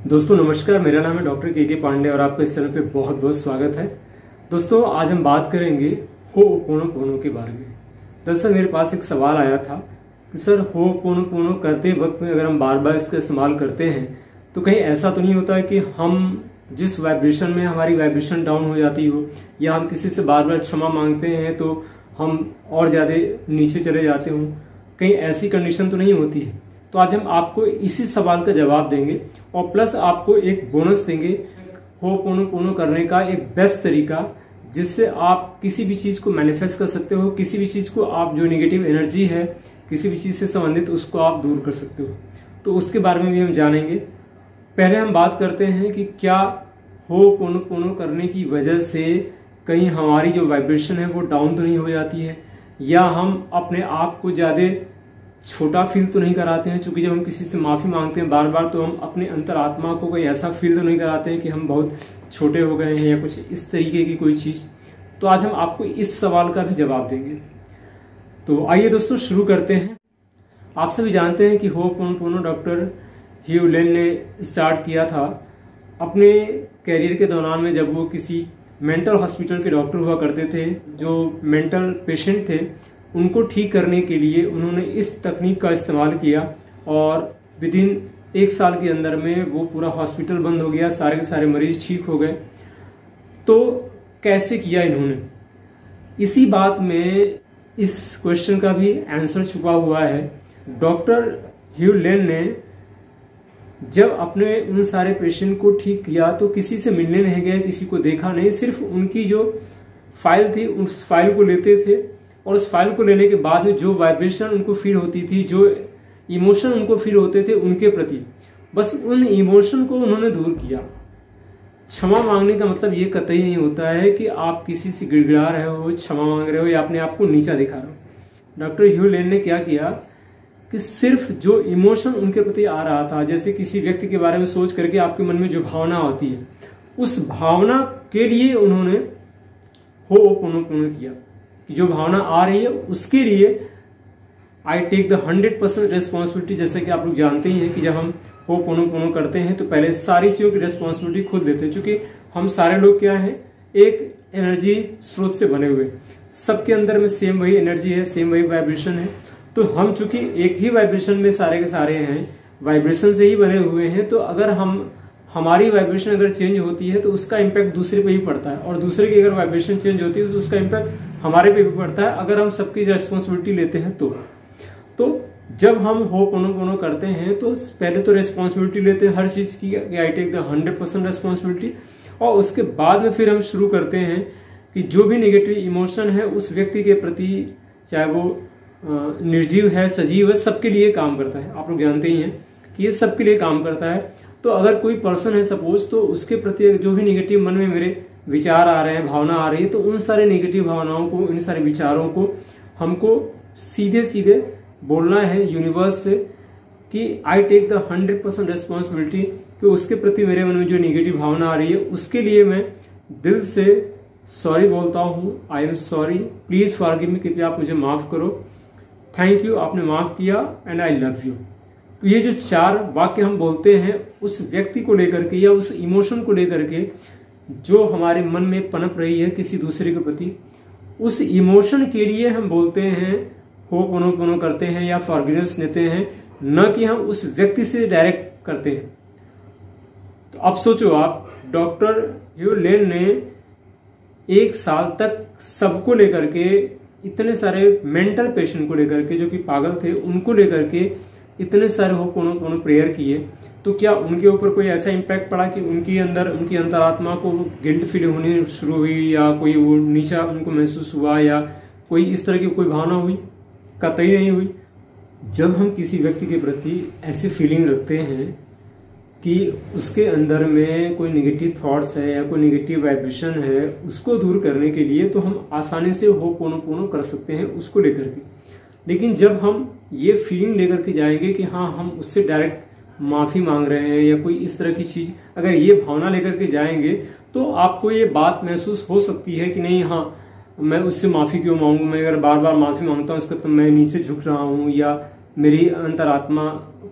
दोस्तों नमस्कार, मेरा नाम है डॉक्टर के पांडे और आपका इस चैनल पे बहुत बहुत स्वागत है। दोस्तों आज हम बात करेंगे हो'ओपोनोपोनो के बारे में। दरअसल मेरे पास एक सवाल आया था कि सर हो'ओपोनोपोनो करते वक्त में अगर हम बार बार इसका इस्तेमाल करते हैं तो कहीं ऐसा तो नहीं होता है कि हम जिस वाइब्रेशन में हमारी वाइब्रेशन डाउन हो जाती हो या हम किसी से बार बार क्षमा मांगते हैं तो हम और ज्यादा नीचे चले जाते हों, कहीं ऐसी कंडीशन तो नहीं होती है। तो आज हम आपको इसी सवाल का जवाब देंगे और प्लस आपको एक बोनस देंगे हो'ओपोनोपोनो करने का एक बेस्ट तरीका, जिससे आप किसी भी चीज को मैनिफेस्ट कर सकते हो, किसी भी चीज को आप जो नेगेटिव एनर्जी है किसी भी चीज से संबंधित उसको आप दूर कर सकते हो। तो उसके बारे में भी हम जानेंगे। पहले हम बात करते हैं कि क्या हो'ओपोनोपोनो करने की वजह से कहीं हमारी जो वाइब्रेशन है वो डाउन तो नहीं हो जाती है, या हम अपने आप को ज्यादा छोटा फील तो नहीं कराते हैं। क्योंकि जब हम किसी से माफी मांगते हैं बार बार तो हम अपने अंतरात्मा को कोई ऐसा फील तो नहीं कराते हैं कि हम बहुत छोटे हो गए हैं या कुछ इस तरीके की कोई चीज। तो आज हम आपको इस सवाल का भी जवाब देंगे। तो आइए दोस्तों शुरू करते हैं। आप सभी जानते हैं कि हो'ओपोनोपोनो डॉक्टर ह्यू लेन ने स्टार्ट किया था अपने कैरियर के दौरान में, जब वो किसी मेंटल हॉस्पिटल के डॉक्टर हुआ करते थे। जो मेंटल पेशेंट थे उनको ठीक करने के लिए उन्होंने इस तकनीक का इस्तेमाल किया और विद इन 1 साल के अंदर में वो पूरा हॉस्पिटल बंद हो गया, सारे के सारे मरीज ठीक हो गए। तो कैसे किया इन्होंने, इसी बात में इस क्वेश्चन का भी आंसर छुपा हुआ है। डॉक्टर ह्यू लेन ने जब अपने उन सारे पेशेंट को ठीक किया तो किसी से मिलने नहीं गए, किसी को देखा नहीं, सिर्फ उनकी जो फाइल थी उस फाइल को लेते थे और उस फाइल को लेने के बाद में जो वाइब्रेशन उनको फील होती थी, जो इमोशन उनको फील होते थे उनके प्रति, बस उन इमोशन को उन्होंने दूर किया। क्षमा मांगने का मतलब ये कतई नहीं होता है कि आप किसी से गिड़गिड़ा रहे हो, क्षमा मांग रहे हो या अपने आप को नीचा दिखा रहे हो। डॉक्टर ह्यू लेन ने क्या किया कि सिर्फ जो इमोशन उनके प्रति आ रहा था, जैसे किसी व्यक्ति के बारे में सोच करके आपके मन में जो भावना होती है, उस भावना के लिए उन्होंने हो'ओपोनोपोनो किया। जो भावना आ रही है उसके लिए आई टेक द 100% रेस्पॉन्सिबिलिटी। जैसे कि आप लोग जानते ही हैं कि जब हम हो'ओपोनोपोनो करते हैं तो पहले सारी चीजों की रेस्पॉन्सिबिलिटी खुद लेते हैं। क्योंकि हम सारे लोग क्या हैं, एक एनर्जी स्रोत से बने हुए, सबके अंदर में सेम वही एनर्जी है, सेम वही वाइब्रेशन है। तो हम चूंकि एक ही वाइब्रेशन में सारे के सारे हैं, वाइब्रेशन से ही बने हुए हैं, तो अगर हमारी वाइब्रेशन अगर चेंज होती है तो उसका इम्पैक्ट दूसरे पे भी पड़ता है, और दूसरे की अगर वाइब्रेशन चेंज होती है तो उसका इम्पैक्ट हमारे पे भी पड़ता है, अगर हम सबकी रेस्पॉन्सिबिलिटी लेते हैं तो जब हम हो'ओपोनोपोनो करते हैं तो पहले तो रेस्पॉन्सिबिलिटी लेते हैं हर चीज की, आई टेक द 100% रेस्पॉन्सिबिलिटी, और उसके बाद में फिर हम शुरू करते हैं कि जो भी नेगेटिव इमोशन है उस व्यक्ति के प्रति, चाहे वो निर्जीव है सजीव है, सबके लिए काम करता है। आप लोग जानते ही हैं कि ये सबके लिए काम करता है। तो अगर कोई पर्सन है सपोज, तो उसके प्रति जो भी नेगेटिव मन में मेरे विचार आ रहे हैं, भावना आ रही है, तो उन सारे नेगेटिव भावनाओं को, इन सारे विचारों को हमको सीधे सीधे बोलना है यूनिवर्स से कि आई टेक द 100% रेस्पॉन्सिबिलिटी, कि उसके प्रति मेरे मन में जो नेगेटिव भावना आ रही है उसके लिए मैं दिल से सॉरी बोलता हूँ। I am sorry, please forgive me, कृपया आप मुझे माफ करो, थैंक यू आपने माफ किया, एंड आई लव यू। तो ये जो 4 वाक्य हम बोलते हैं उस व्यक्ति को लेकर के या उस इमोशन को लेकर के जो हमारे मन में पनप रही है किसी दूसरे के प्रति, उस इमोशन के लिए हम बोलते हैं, हो'ओपोनोपोनो करते हैं या फॉरगिवनेस लेते हैं, न कि हम उस व्यक्ति से डायरेक्ट करते हैं। तो अब सोचो आप, डॉक्टर ह्यू लेन ने 1 साल तक सबको लेकर के, इतने सारे मेंटल पेशेंट को लेकर के जो कि पागल थे उनको लेकर के इतने सारे हो'ओपोनोपोनो प्रेयर किए। तो क्या उनके ऊपर कोई ऐसा इम्पैक्ट पड़ा कि उनके अंदर, उनकी अंतरात्मा को गिल्ट फील होनी शुरू हुई, या कोई वो नीचा उनको महसूस हुआ, या कोई इस तरह की कोई भावना हुई? कतई नहीं हुई। जब हम किसी व्यक्ति के प्रति ऐसी फीलिंग रखते हैं कि उसके अंदर में कोई नेगेटिव थॉट्स है या कोई नेगेटिव वाइब्रेशन है, उसको दूर करने के लिए तो हम आसानी से हो'ओपोनोपोनो कर सकते हैं उसको लेकर के। लेकिन जब हम ये फीलिंग लेकर के जाएंगे कि हाँ हम उससे डायरेक्ट माफी मांग रहे हैं या कोई इस तरह की चीज, अगर ये भावना लेकर के जाएंगे तो आपको ये बात महसूस हो सकती है कि नहीं, हाँ मैं उससे माफी क्यों मांगू, मैं अगर बार बार माफी मांगता हूँ इसका तो मैं नीचे झुक रहा हूँ, या मेरी अंतरात्मा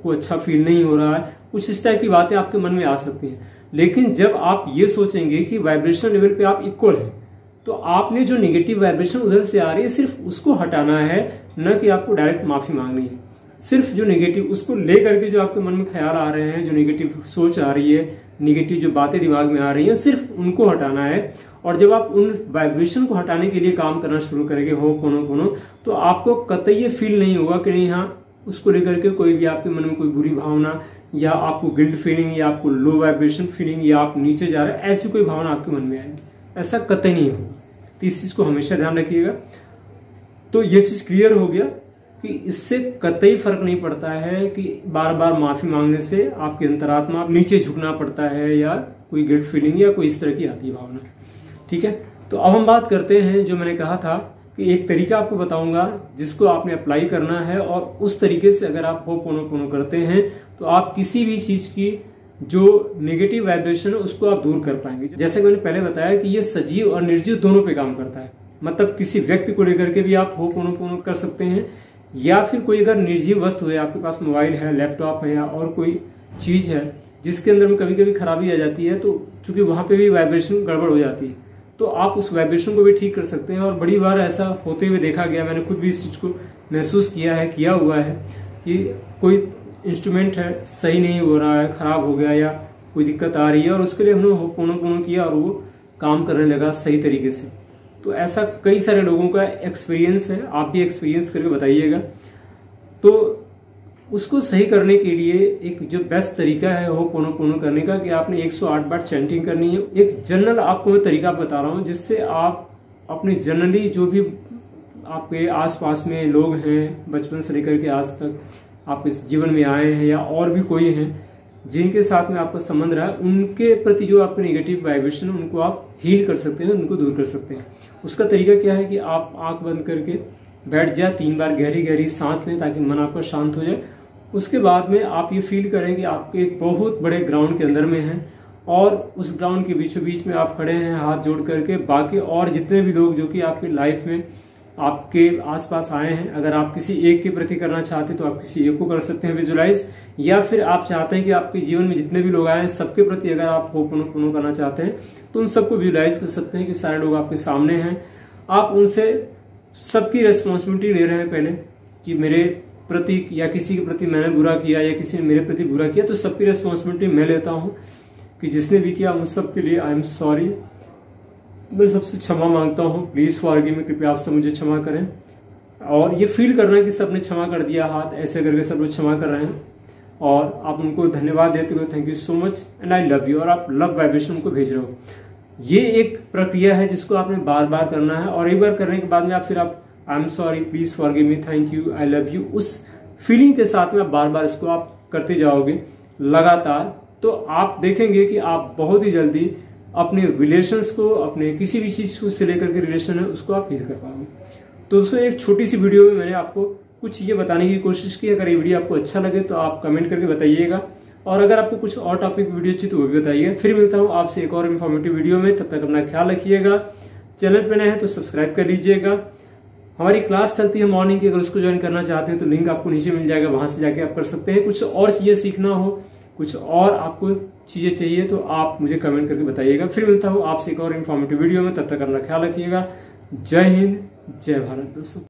को अच्छा फील नहीं हो रहा है। कुछ इस टाइप की बातें आपके मन में आ सकती हैं। लेकिन जब आप ये सोचेंगे कि वाइब्रेशन लेवल पे आप इक्वल है, तो आपने जो नेगेटिव वाइब्रेशन उधर से आ रही है सिर्फ उसको हटाना है, न कि आपको डायरेक्ट माफी मांगनी है। सिर्फ जो नेगेटिव उसको लेकर के जो आपके मन में ख्याल आ रहे हैं, जो नेगेटिव सोच आ रही है, नेगेटिव जो बातें दिमाग में आ रही हैं, सिर्फ उनको हटाना है। और जब आप उन वाइब्रेशन को हटाने के लिए काम करना शुरू करेंगे होपोनोपोनो, तो आपको कतई ये फील नहीं होगा कि नहीं हाँ उसको लेकर के कोई भी आपके मन में कोई बुरी भावना या आपको गिल्ट फीलिंग या आपको लो वाइब्रेशन फीलिंग या आप नीचे जा रहे हैं, ऐसी कोई भावना आपके मन में आएगी। ऐसा कतई नहीं होगा। तो इस चीज को हमेशा ध्यान रखिएगा। तो ये चीज क्लियर हो गया कि इससे कतई फर्क नहीं पड़ता है कि बार बार माफी मांगने से आपके अंतरात्मा आप नीचे झुकना पड़ता है या कोई गिल्ट फीलिंग या कोई इस तरह की आती है भावना। ठीक है, तो अब हम बात करते हैं जो मैंने कहा था कि एक तरीका आपको बताऊंगा जिसको आपने अप्लाई करना है, और उस तरीके से अगर आप होपोनोपोनो करते हैं तो आप किसी भी चीज की जो नेगेटिव वाइब्रेशन है उसको आप दूर कर पाएंगे। जैसे मैंने पहले बताया कि ये सजीव और निर्जीव दोनों पे काम करता है। मतलब किसी व्यक्ति को लेकर के भी आप होपोनोपोनो कर सकते हैं, या फिर कोई अगर निर्जीव वस्तु है, आपके पास मोबाइल है, लैपटॉप है या और कोई चीज है जिसके अंदर में कभी कभी खराबी आ जाती है, तो चूंकि वहां पे भी वाइब्रेशन गड़बड़ हो जाती है, तो आप उस वाइब्रेशन को भी ठीक कर सकते हैं। और बड़ी बार ऐसा होते हुए देखा गया, मैंने खुद भी इस चीज को महसूस किया हुआ है कि कोई इंस्ट्रूमेंट है सही नहीं हो रहा है, खराब हो गया या कोई दिक्कत आ रही है, और उसके लिए हमने होपोनोपोनो किया और वो काम करने लगा सही तरीके से। तो ऐसा कई सारे लोगों का एक्सपीरियंस है, आप भी एक्सपीरियंस करके बताइएगा। तो उसको सही करने के लिए एक जो बेस्ट तरीका है होपोनोपोनो करने का कि आपने 108 बार चैंटिंग करनी है। एक जनरल आपको मैं तरीका बता रहा हूं जिससे आप अपने जनरली जो भी आपके आसपास में लोग हैं, बचपन से लेकर के आज तक आप इस जीवन में आए हैं या और भी कोई हैं जिनके साथ में आपका संबंध रहा है, उनके प्रति जो आपके नेगेटिव वाइब्रेशन है उनको आप हील कर सकते हैं, उनको दूर कर सकते हैं। उसका तरीका क्या है कि आप आंख बंद करके बैठ जाए, 3 बार गहरी गहरी सांस लें ताकि मन आपका शांत हो जाए। उसके बाद में आप ये फील करें कि आपके एक बहुत बड़े ग्राउंड के अंदर में हैं, और उस ग्राउंड के बीचों बीच में आप खड़े हैं हाथ जोड़ करके। बाकी और जितने भी लोग जो कि आपकी लाइफ में आपके आसपास आए हैं, अगर आप किसी एक के प्रति करना चाहते हैं तो आप किसी एक को कर सकते हैं विजुलाइज, या फिर आप चाहते हैं कि आपके जीवन में जितने भी लोग आए हैं सबके प्रति अगर आप होपोनोपोनो करना चाहते हैं तो उन सबको विजुलाइज कर सकते हैं कि सारे लोग आपके सामने हैं। आप उनसे सबकी रेस्पॉन्सिबिलिटी ले रहे हैं पहले कि मेरे प्रति या किसी के प्रति मैंने बुरा किया या किसी ने मेरे प्रति बुरा किया, तो सबकी रेस्पॉन्सिबिलिटी मैं लेता हूं कि जिसने भी किया उन सब के लिए आई एम सॉरी, मैं सबसे क्षमा मांगता हूं, प्लीज फॉरगिव मी, कृपया आप सब मुझे क्षमा करें। और ये फील करना कि सबने क्षमा कर दिया, हाथ ऐसे करके सब लोग क्षमा कर रहे हैं, और आप उनको धन्यवाद देते हुए thank you so much and I love you, और आप लव वाइब्रेशन को भेज रहे हो। ये एक प्रक्रिया है जिसको आपने बार बार करना है, और एक बार करने के बाद में आप फिर आप I am sorry, please forgive me, thank you, I love you, उस फीलिंग के साथ में आप बार बार इसको आप करते जाओगे लगातार, तो आप देखेंगे कि आप बहुत ही जल्दी अपने रिलेशंस को, अपने किसी भी चीज को से लेकर के रिलेशन है उसको आप हील कर पाओगे। तो दोस्तों एक छोटी सी वीडियो में मैंने आपको कुछ चीजें बताने की कोशिश की। अगर ये वीडियो आपको अच्छा लगे तो आप कमेंट करके बताइएगा, और अगर आपको कुछ और टॉपिक वीडियो चाहिए तो वो भी बताइए। फिर मिलता हूँ आपसे एक और इन्फॉर्मेटिव वीडियो में, तब तक अपना ख्याल रखिएगा। चैनल पे नए हैं तो सब्सक्राइब कर लीजिएगा। हमारी क्लास चलती है मॉर्निंग की, अगर उसको ज्वाइन करना चाहते हैं तो लिंक आपको नीचे मिल जाएगा, वहां से जाके आप कर सकते हैं। कुछ और चीजें सीखना हो, कुछ और आपको चीजें चाहिए तो आप मुझे कमेंट करके बताइएगा। फिर मिलता हूँ आपसे एक और इन्फॉर्मेटिव वीडियो में, तब तक अपना ख्याल रखिएगा। जय हिंद, जय भारत दोस्तों।